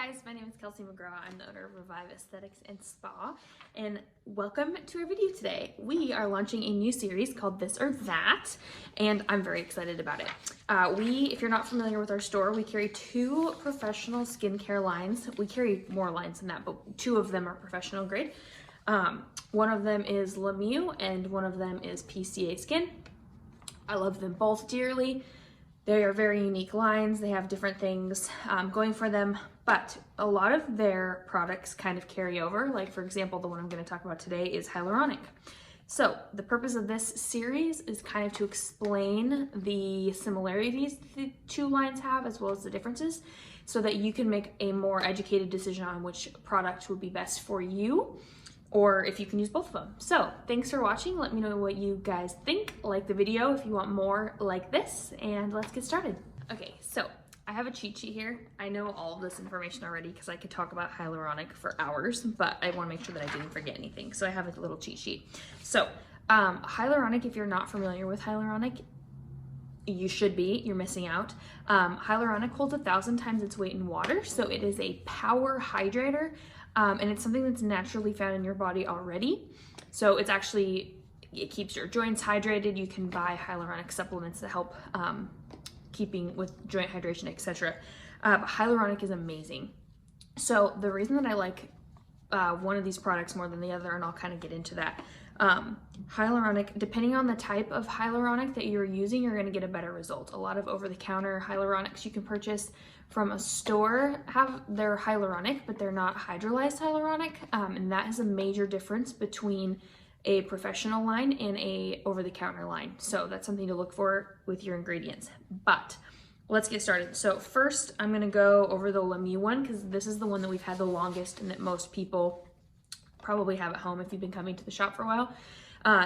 guys, my name is Kelsey McGraw. I'm the owner of Revive Aesthetics and Spa, and welcome to our video today. We are launching a new series called This or That, and I'm very excited about it. If you're not familiar with our store, we carry two professional skincare lines. We carry more lines than that, but two of them are professional grade. One of them is Mieux and one of them is PCA Skin. I love them both dearly. They are very unique lines. They have different things going for them, but a lot of their products kind of carry over. Like, for example, the one I'm going to talk about today is hyaluronic. So the purpose of this series is kind of to explain the similarities the two lines have as well as the differences, so that you can make a more educated decision on which product would be best for you, or if you can use both of them. So thanks for watching. Let me know what you guys think. Like the video if you want more like this, and let's get started. Okay, so I have a cheat sheet here. I know all of this information already because I could talk about hyaluronic for hours, but I want to make sure that I didn't forget anything. So I have a little cheat sheet. So hyaluronic, if you're not familiar with hyaluronic, you should be, you're missing out. Hyaluronic holds 1,000 times its weight in water, so it is a power hydrator. And it's something that's naturally found in your body already. So it's actually, it keeps your joints hydrated. You can buy hyaluronic supplements that help keeping with joint hydration, etc. Hyaluronic is amazing. So the reason that I like one of these products more than the other, and I'll kind of get into that, hyaluronic, depending on the type of hyaluronic that you're using, you're going to get a better result. A lot of over-the-counter hyaluronics you can purchase from a store they're hyaluronic, but they're not hydrolyzed hyaluronic, and that is a major difference between a professional line and a over-the-counter line. So that's something to look for with your ingredients. But let's get started. So first, I'm going to go over the Mieux one because this is the one that we've had the longest and that most people probably have at home if you've been coming to the shop for a while.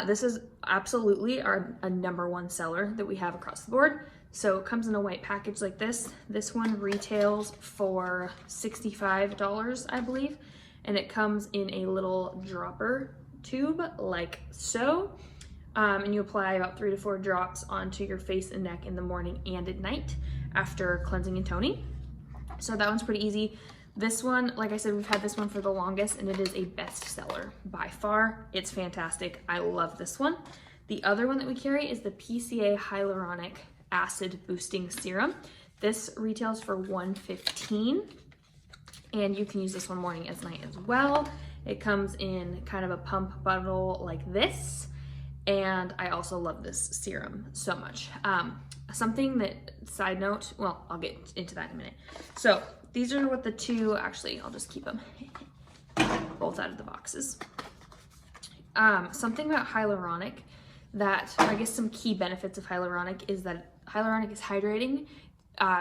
This is absolutely a number one seller that we have across the board. So it comes in a white package like this. This one retails for $65, I believe, and it comes in a little dropper tube like so. And you apply about 3 to 4 drops onto your face and neck in the morning and at night after cleansing and toning. So that one's pretty easy. This one, like I said, we've had this one for the longest, and it is a bestseller by far. It's fantastic. I love this one. The other one that we carry is the PCA Hyaluronic Acid Boosting Serum. This retails for $115, and you can use this one morning as night as well. It comes in kind of a pump bottle like this, and I also love this serum so much. Something that, side note, well, I'll get into that in a minute. So these are what the two, actually, I'll just keep them both out of the boxes. Something about hyaluronic that, I guess some key benefits of hyaluronic is that hyaluronic is hydrating.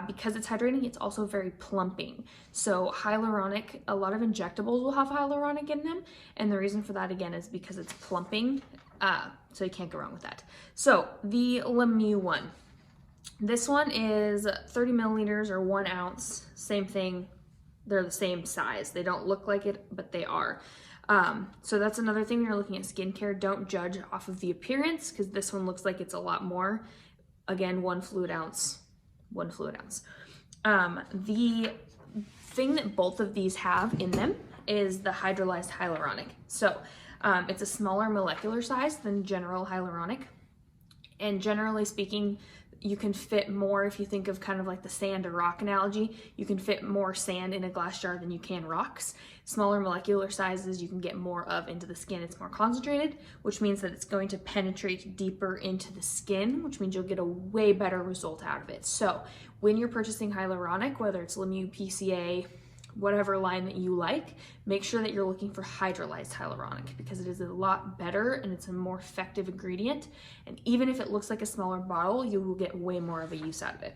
Because it's hydrating, it's also very plumping. So hyaluronic, a lot of injectables will have hyaluronic in them, and the reason for that, again, is because it's plumping, so you can't go wrong with that. So the Mieux one. This one is 30 milliliters or 1 ounce, same thing. They're the same size. They don't look like it, but they are. So that's another thing when you're looking at skincare. Don't judge off of the appearance, because this one looks like it's a lot more. Again, 1 fluid ounce. The thing that both of these have in them is the hydrolyzed hyaluronic. So it's a smaller molecular size than general hyaluronic. And generally speaking, you can fit more, if you think of kind of like the sand or rock analogy, you can fit more sand in a glass jar than you can rocks. Smaller molecular sizes you can get more of into the skin. It's more concentrated, which means that it's going to penetrate deeper into the skin, which means you'll get a way better result out of it. So when you're purchasing hyaluronic, whether it's Mieux, PCA, whatever line that you like, make sure that you're looking for hydrolyzed hyaluronic, because it is a lot better and it's a more effective ingredient. And even if it looks like a smaller bottle, you will get way more of a use out of it.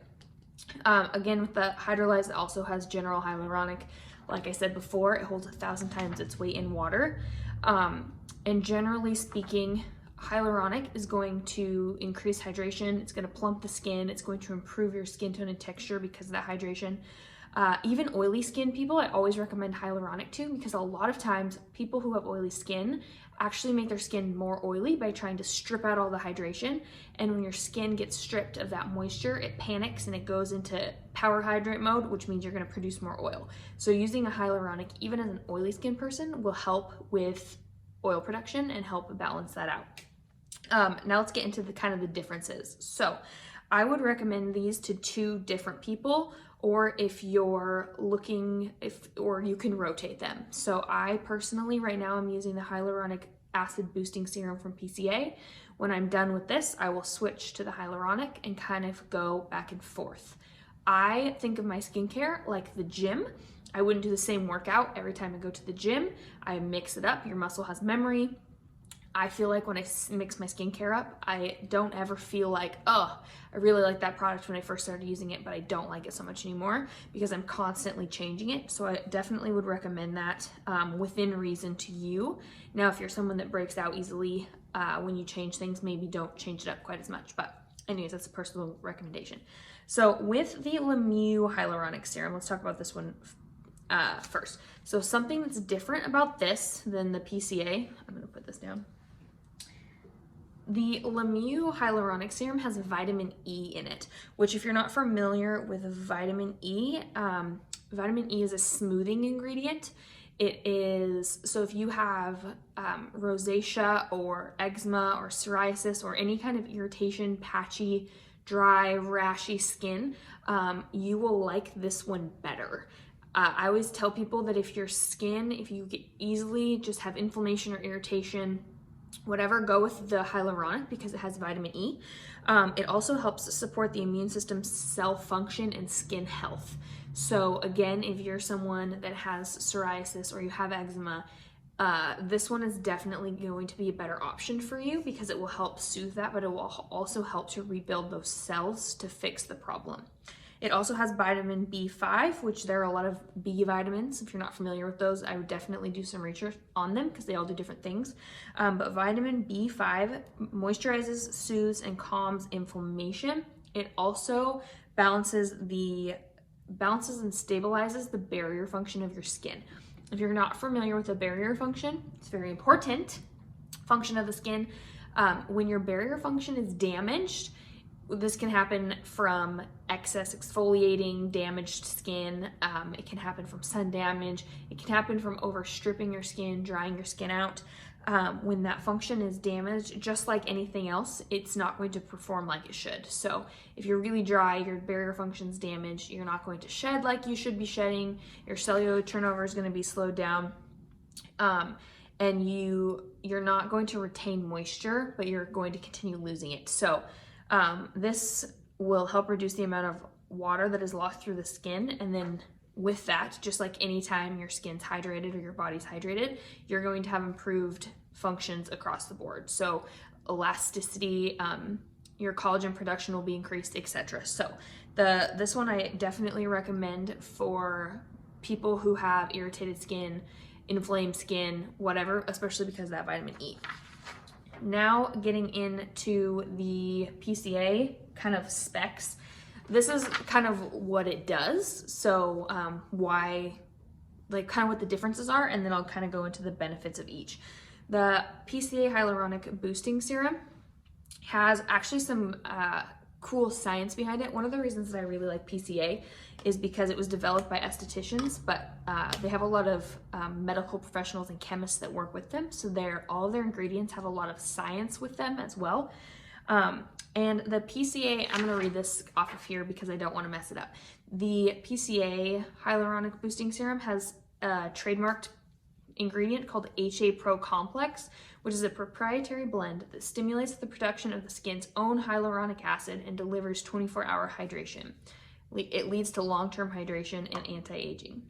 Again, with the hydrolyzed, it also has general hyaluronic. Like I said before, it holds 1,000 times its weight in water. And generally speaking, hyaluronic is going to increase hydration. It's going to plump the skin. It's going to improve your skin tone and texture because of that hydration. Even oily skin people, I always recommend hyaluronic to, because a lot of times people who have oily skin actually make their skin more oily by trying to strip out all the hydration. And when your skin gets stripped of that moisture, it panics and it goes into power hydrate mode, which means you're going to produce more oil. So using a hyaluronic, even as an oily skin person, will help with oil production and help balance that out. Now let's get into the kind of the differences. So I would recommend these to 2 different people, or if you're looking, or you can rotate them. So I personally right now I'm using the hyaluronic acid boosting serum from PCA. When I'm done with this, I will switch to the hyaluronic and kind of go back and forth. I think of my skincare like the gym. I wouldn't do the same workout every time I go to the gym. I mix it up. Your muscle has memory. I feel like when I mix my skincare up, I don't ever feel like, oh, I really like that product when I first started using it, but I don't like it so much anymore, because I'm constantly changing it. So I definitely would recommend that within reason to you. Now, if you're someone that breaks out easily when you change things, maybe don't change it up quite as much. But anyways, that's a personal recommendation. So with the Mieux Hyaluronic Serum, let's talk about this one first. So something that's different about this than the PCA, I'm gonna put this down. The Mieux Hyaluronic Serum has vitamin E in it, which if you're not familiar with vitamin E is a smoothing ingredient. It is, so if you have rosacea or eczema or psoriasis or any kind of irritation, patchy, dry, rashy skin, you will like this one better. I always tell people that if your skin, if you easily just have inflammation or irritation, whatever, go with the hyaluronic because it has vitamin E. It also helps support the immune system's cell function and skin health. So again, if you're someone that has psoriasis or you have eczema, this one is definitely going to be a better option for you because it will help soothe that, but it will also help to rebuild those cells to fix the problem. It also has vitamin B5, which there are a lot of B vitamins. If you're not familiar with those, I would definitely do some research on them because they all do different things. But vitamin B5 moisturizes, soothes, and calms inflammation. It also balances and stabilizes the barrier function of your skin. If you're not familiar with the barrier function, it's very important function of the skin. When your barrier function is damaged, this can happen from excess exfoliating, damaged skin. It can happen from sun damage. It can happen from overstripping your skin, drying your skin out. When that function is damaged, just like anything else, it's not going to perform like it should. So if you're really dry, your barrier function's damaged, you're not going to shed like you should be shedding, your cellular turnover is going to be slowed down, and you're not going to retain moisture, but you're going to continue losing it. So this will help reduce the amount of water that is lost through the skin, and then with that, just like any time your skin's hydrated or your body's hydrated, you're going to have improved functions across the board. So elasticity, your collagen production will be increased, etc. So this one I definitely recommend for people who have irritated skin, inflamed skin, whatever, especially because of that vitamin E. Now getting into the PCA kind of specs. This is kind of what it does. So why, like kind of what the differences are, and then I'll kind of go into the benefits of each. The PCA Hyaluronic Boosting Serum has actually some cool science behind it. One of the reasons that I really like PCA is because it was developed by estheticians, but they have a lot of medical professionals and chemists that work with them. So all their ingredients have a lot of science with them as well. And the PCA, I'm gonna read this off of here because I don't wanna mess it up. The PCA Hyaluronic Boosting Serum has a trademarked ingredient called HA Pro Complex, which is a proprietary blend that stimulates the production of the skin's own hyaluronic acid and delivers 24-hour hydration. It leads to long-term hydration and anti-aging.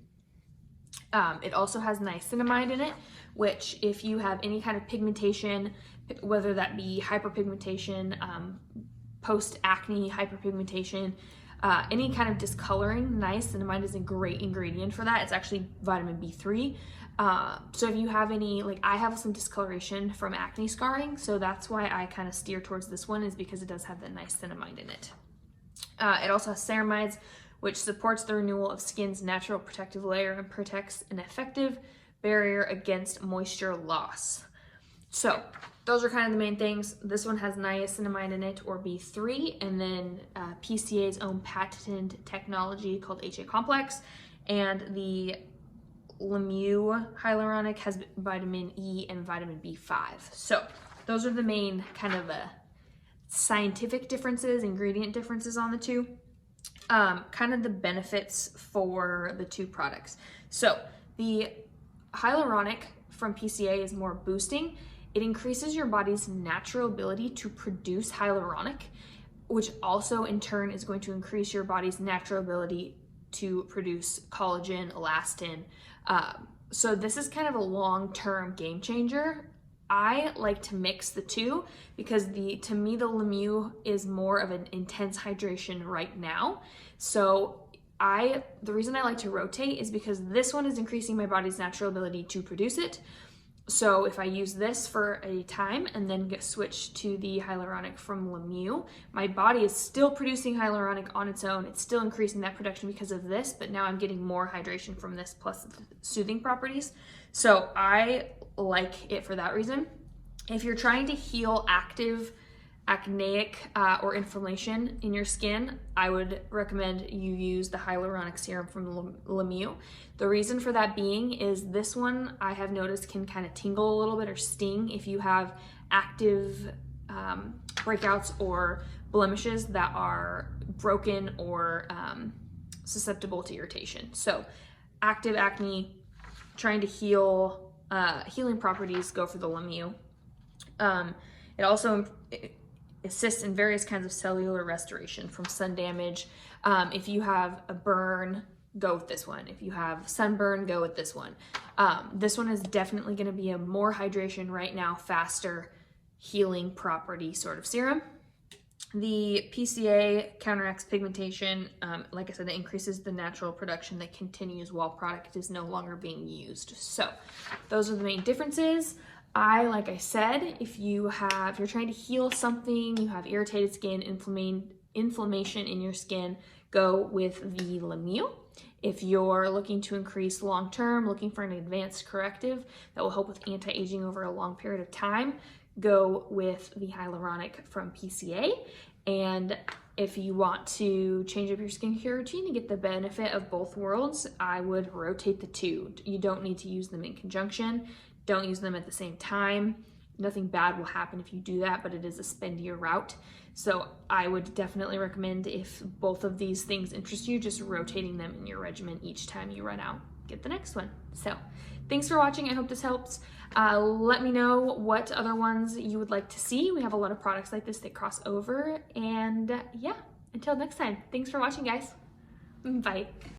It also has niacinamide in it, which if you have any kind of pigmentation, whether that be hyperpigmentation, post-acne hyperpigmentation, any kind of discoloring, niacinamide is a great ingredient for that. It's actually vitamin B3. So if you have any, like I have some discoloration from acne scarring, so that's why I kind of steer towards this one, is because it does have the niacinamide in it. It also has ceramides, which supports the renewal of skin's natural protective layer and protects an effective barrier against moisture loss. So those are kind of the main things. This one has niacinamide in it, or B3, and then PCA's own patented technology called HA complex, and the Mieux Hyaluronic has vitamin E and vitamin B5. So those are the main kind of scientific differences, ingredient differences on the two. Kind of the benefits for the two products. So the hyaluronic from PCA is more boosting. It increases your body's natural ability to produce hyaluronic, which also in turn is going to increase your body's natural ability to produce collagen, elastin. So this is kind of a long-term game changer. I like to mix the two because to me the Mieux is more of an intense hydration right now. So the reason I like to rotate is because this one is increasing my body's natural ability to produce it. So if I use this for a time and then switch to the hyaluronic from Mieux, my body is still producing hyaluronic on its own. It's still increasing that production because of this, but now I'm getting more hydration from this plus soothing properties. So I like it for that reason. If you're trying to heal active acneic or inflammation in your skin, I would recommend you use the hyaluronic serum from Mieux. The reason for that being is this one I have noticed can kind of tingle a little bit or sting if you have active breakouts or blemishes that are broken or susceptible to irritation. So active acne, trying to heal, healing properties, go for the Mieux. It also assists in various kinds of cellular restoration from sun damage. If you have a burn, go with this one. If you have sunburn, go with this one. This one is definitely going to be a more hydration right now, faster healing property sort of serum. The PCA counteracts pigmentation. Like I said, it increases the natural production that continues while product is no longer being used. So those are the main differences. Like I said, if you're trying to heal something, you have irritated skin, inflammation in your skin, go with the Mieux. If you're looking to increase long-term, looking for an advanced corrective that will help with anti-aging over a long period of time, go with the hyaluronic from PCA. And if you want to change up your skincare routine and get the benefit of both worlds, I would rotate the two. You don't need to use them in conjunction. Don't use them at the same time. Nothing bad will happen if you do that, but it is a spendier route. So I would definitely recommend, if both of these things interest you, just rotating them in your regimen each time you run out. Get the next one. So thanks for watching. I hope this helps. Let me know what other ones you would like to see. We have a lot of products like this that cross over. And yeah, until next time. Thanks for watching, guys. Bye.